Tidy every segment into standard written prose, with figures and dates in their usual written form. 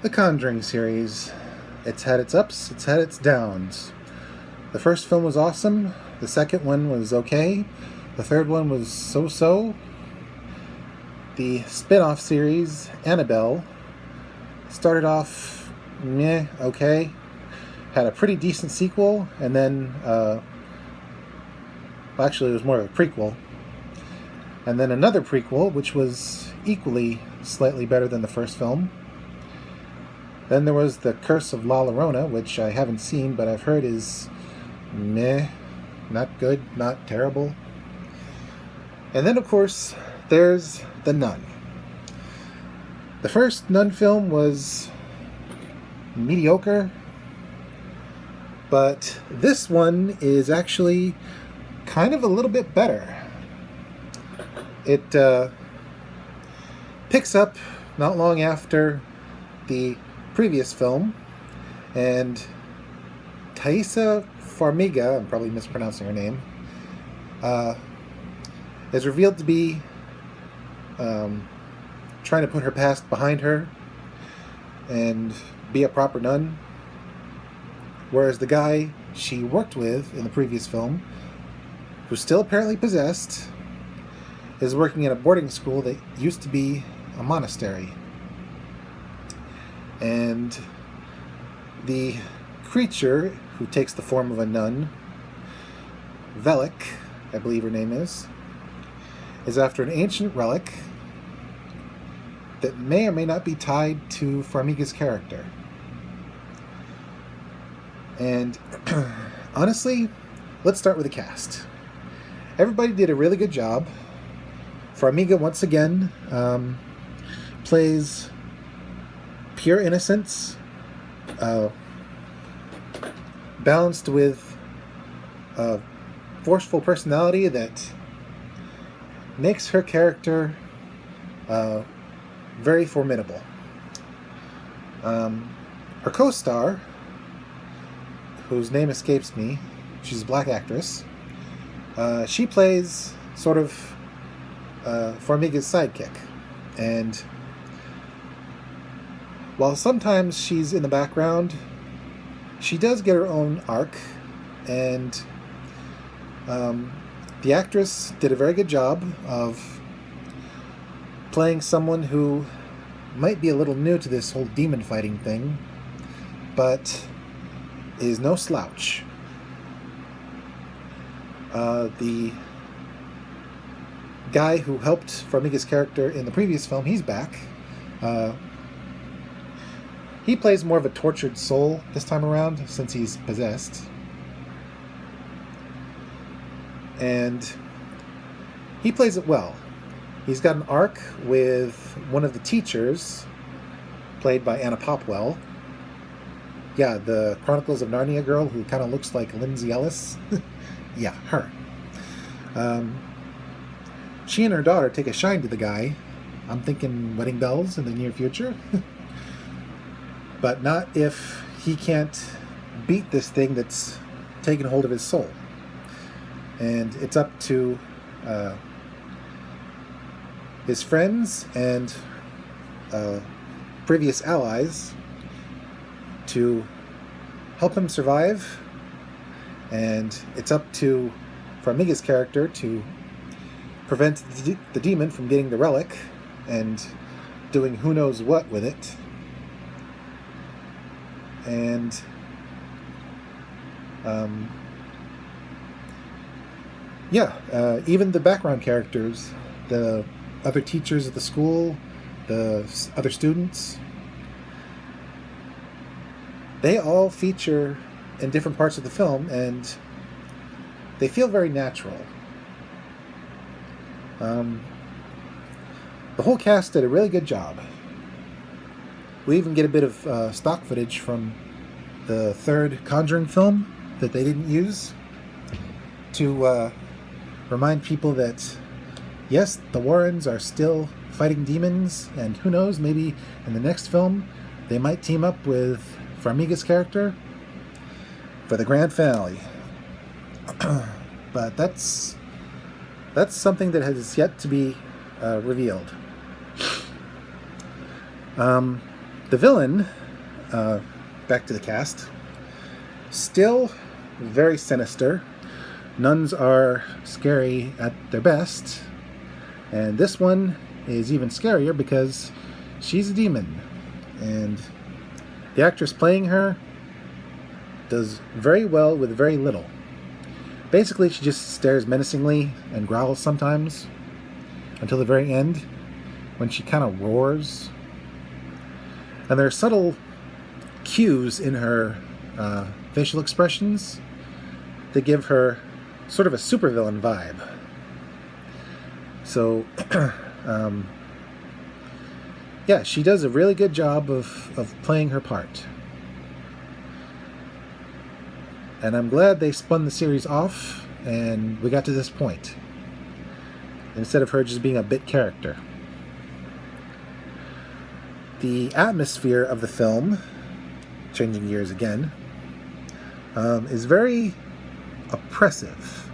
The Conjuring series. It's had its ups, it's had its downs. The first film was awesome, the second one was okay, the third one was so-so. The spin-off series, Annabelle, started off meh, okay, had a pretty decent sequel, and then, actually it was more of a prequel, and then another prequel, which was equally slightly better than the first film. Then there was The Curse of La Llorona, which I haven't seen, but I've heard is meh, not good, not terrible. And then, of course, there's The Nun. The first Nun film was mediocre, but this one is actually kind of a little bit better. It picks up not long after the previous film, and Taissa Farmiga, I'm probably mispronouncing her name, is revealed to be trying to put her past behind her and be a proper nun, whereas the guy she worked with in the previous film, who's still apparently possessed, is working in a boarding school that used to be a monastery. And the creature who takes the form of a nun, Velik, I believe her name is after an ancient relic that may or may not be tied to Farmiga's character. And honestly, let's start with the cast. Everybody did a really good job. Farmiga, once again, plays pure innocence, balanced with a forceful personality that makes her character very formidable. Her co-star, whose name escapes me, she's a black actress, she plays sort of Farmiga's sidekick. And while sometimes she's in the background, she does get her own arc, and the actress did a very good job of playing someone who might be a little new to this whole demon fighting thing, but is no slouch. The guy who helped Farmiga's character in the previous film, he's back. He plays more of a tortured soul this time around, since he's possessed. And he plays it well. He's got an arc with one of the teachers, played by Anna Popwell. Yeah, the Chronicles of Narnia girl who kind of looks like Lindsay Ellis. Yeah, her. She and her daughter take a shine to the guy. I'm thinking wedding bells in the near future. But not if he can't beat this thing that's taken hold of his soul. And it's up to his friends and previous allies to help him survive. And it's up to Farmiga's character to prevent the demon from getting the relic and doing who knows what with it. And even the background characters, the other teachers at the school, the other students, they all feature in different parts of the film, and they feel very natural. The whole cast did a really good job. We even get a bit of stock footage from the third Conjuring film that they didn't use to remind people that, yes, the Warrens are still fighting demons, and who knows, maybe in the next film they might team up with Farmiga's character for the grand finale. But that's something that has yet to be revealed. The villain, back to the cast, still very sinister. Nuns are scary at their best, and this one is even scarier because she's a demon, and the actress playing her does very well with very little. Basically, she just stares menacingly and growls sometimes until the very end when she kind of roars. And there are subtle cues in her facial expressions that give her sort of a supervillain vibe. So, yeah, she does a really good job of playing her part. And I'm glad they spun the series off and we got to this point, instead of her just being a bit character. The atmosphere of the film, changing gears again, is very oppressive.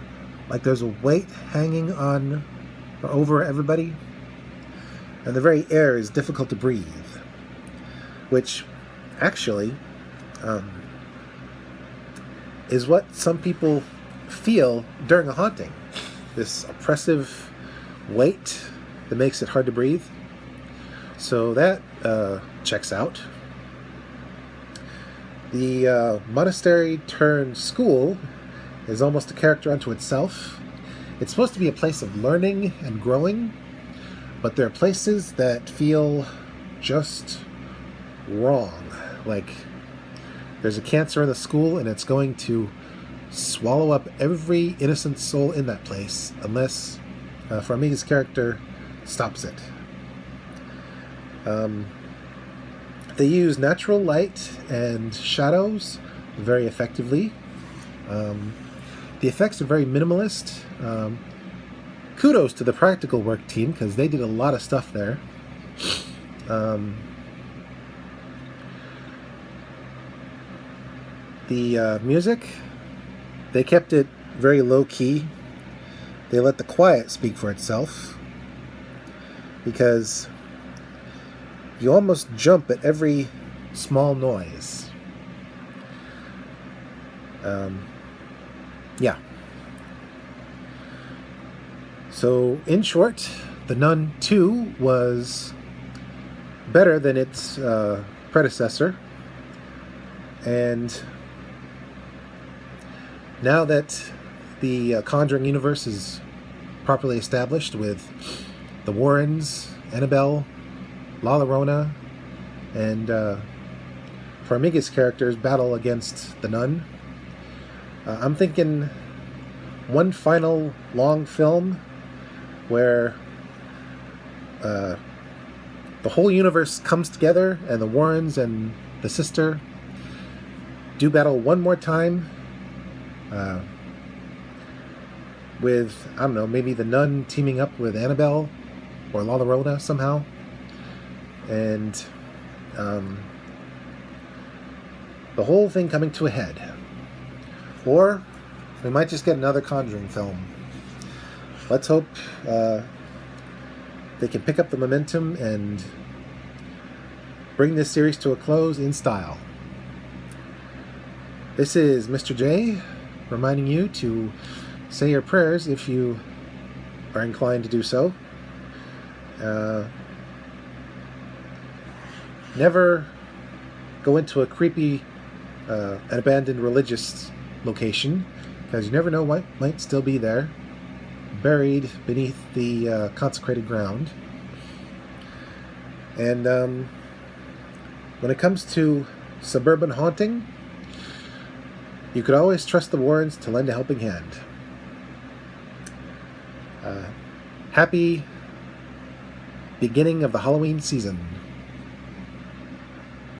Like there's a weight hanging on or over everybody, and the very air is difficult to breathe, which actually is what some people feel during a haunting. This oppressive weight that makes it hard to breathe. So that checks out. The monastery turned school is almost a character unto itself. It's supposed to be a place of learning and growing, but there are places that feel just wrong. Like there's a cancer in the school and it's going to swallow up every innocent soul in that place unless Farmiga's character stops it. They use natural light and shadows very effectively. The effects are very minimalist. Kudos to the practical work team because they did a lot of stuff there. The music, they kept it very low key. They let the quiet speak for itself because you almost jump at every small noise. Yeah. So, in short, The Nun 2 was better than its predecessor. And now that the Conjuring universe is properly established with the Warrens, Annabelle, La Llorona, and Farmiga's characters battle against the Nun, I'm thinking one final long film where the whole universe comes together and the Warrens and the sister do battle one more time with, I don't know, maybe the Nun teaming up with Annabelle or La Llorona somehow, and the whole thing coming to a head. Or we might just get another Conjuring film. Let's hope they can pick up the momentum and bring this series to a close in style. This is Mr. J reminding you to say your prayers if you are inclined to do so. Never go into a creepy and abandoned religious location, because you never know what might still be there, buried beneath the consecrated ground. And when it comes to suburban haunting, you could always trust the Warrens to lend a helping hand. Happy beginning of the Halloween season.